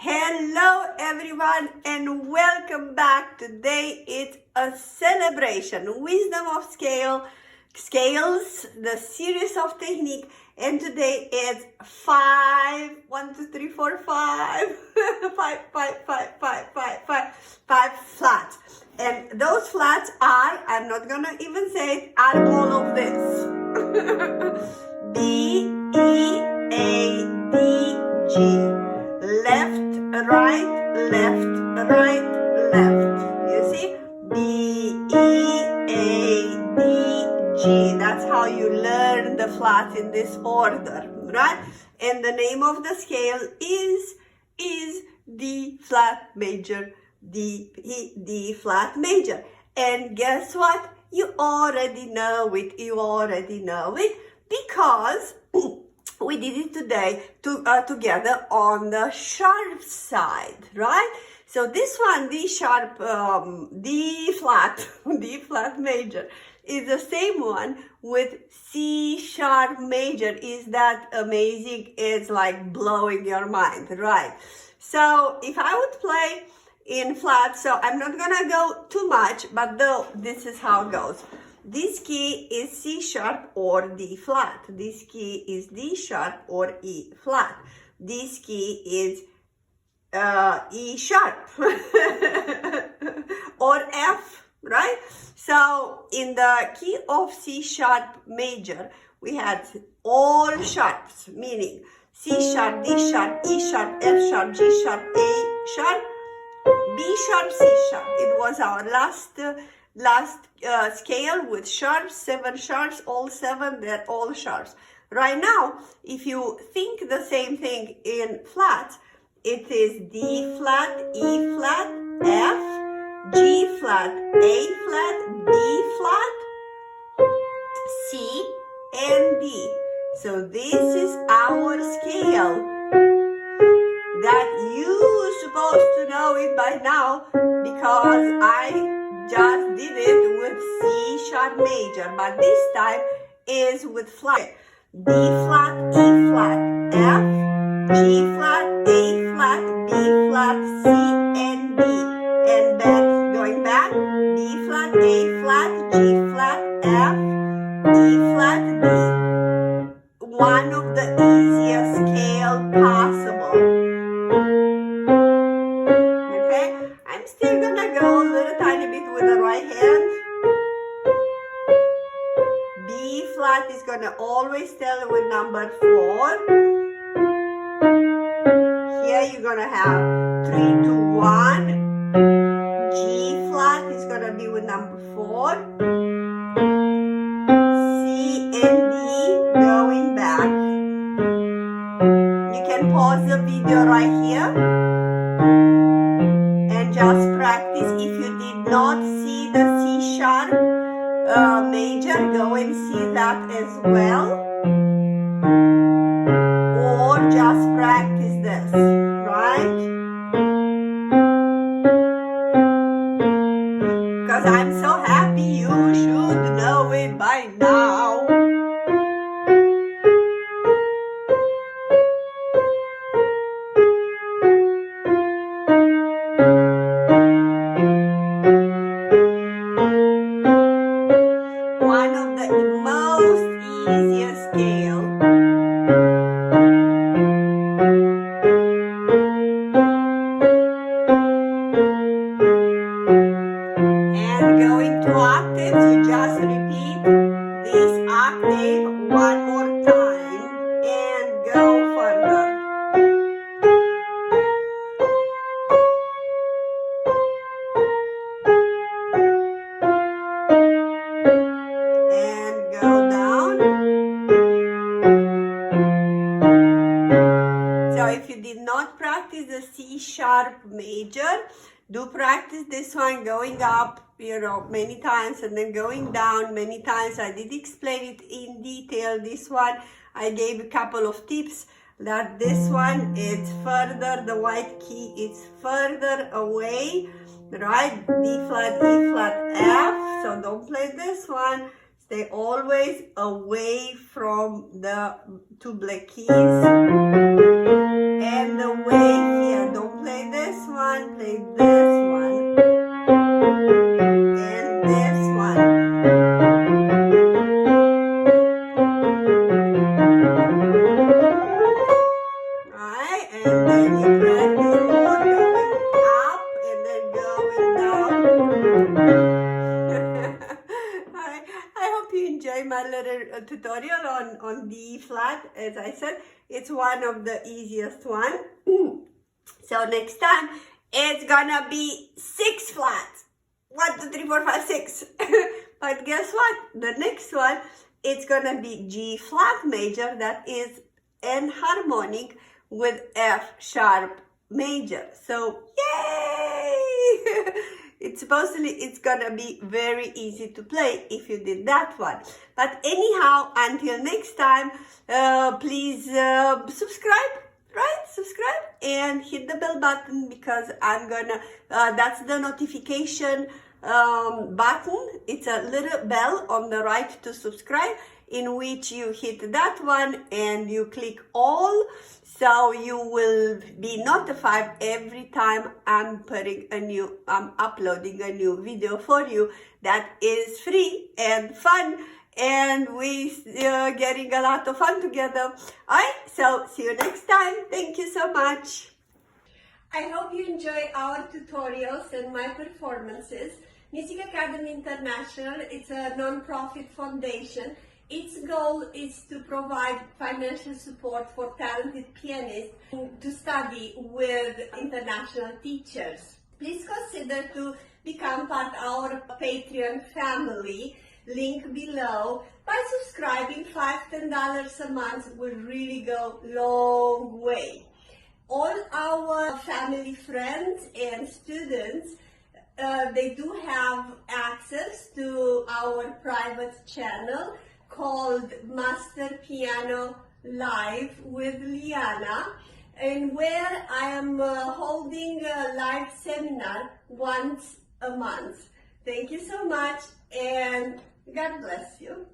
Hello everyone and welcome back. Today it's a celebration, Wisdom of Scales, the series of technique, and today it's 5, 1, 2, 3, 4, 5, 5 flats. And those flats are, I'm not gonna even say it, are all of this. B, E, A, D, G. Left, right, left, right, left. You see? B, E, A, D, G. That's how you learn the flats in this order, right? And the name of the scale is D flat major, D flat major. And guess what? You already know it. Because we did it today together on the sharp side, right? So this one, D sharp, D flat major, is the same one with C sharp major. Is that amazing? It's like blowing your mind, right? So if I would play in flat, so I'm not gonna go too much, but though this is how it goes. This key is C sharp or D flat. This key is D sharp or E flat. This key is E sharp or F, right? So in the key of C sharp major, we had all sharps, meaning C sharp, D sharp, E sharp, F sharp, G sharp, A sharp, B sharp, C sharp. It was our last scale with sharps, 7 sharps, all 7, they're all sharps. Right now, if you think the same thing in flats, it is D flat, E flat, F, G flat, A flat, B flat, C, and D. So this is our scale that you're supposed to know it by now because I just did it with C sharp major, but this time is with flat. D flat, E flat, F, G flat, A flat, B flat, C, and D. And back, going back, D flat, A flat, G flat, F, D flat, D. One of the easiest scale possible. Okay, I'm still gonna go a little tiny bit with the right hand. B flat is gonna always tell with number 4. Here you're gonna have 3, 2, 1. G flat is gonna be with number 4. C and D going back. You can pause the video right here and just practice. If you did not see the C sharp major, go and see that as well, or just practice this, right? Because I'm so happy, you should know it by now. Going to octaves, you just repeat this octave one more time and go further. And go down. So if you did not practice the C sharp major, do practice this one going up, many times, and then going down many times. I did explain it in detail. This one, I gave a couple of tips that this one is further, the white key is further away, right? D flat, E flat, F. So don't play this one. Stay always away from the two black keys. And away here, don't tutorial on D flat. As I said, it's one of the easiest one. So next time, it's gonna be 6 flat. 1, 2, 3, 4, 5, 6. But guess what? The next one, it's gonna be G flat major, that is an harmonic with F sharp major. So yay! It's gonna be very easy to play if you did that one. But anyhow, until next time, please subscribe, right? Subscribe and hit the bell button, because I'm gonna, that's the notification button. It's a little bell on the right to subscribe, in which you hit that one and you click all, so you will be notified every time I'm uploading a new video for you that is free and fun, and we getting a lot of fun together. Alright, so see you next time. Thank you so much. I hope you enjoy our tutorials and my performances. Music Academy International, it's a non-profit foundation. Its goal is to provide financial support for talented pianists to study with international teachers. Please consider to become part of our Patreon family, link below. By subscribing, $5, $10 a month will really go a long way. All our family friends and students, they do have access to our private channel called Master Piano Live with Liana, and where I am holding a live seminar once a month. Thank you so much, and God bless you.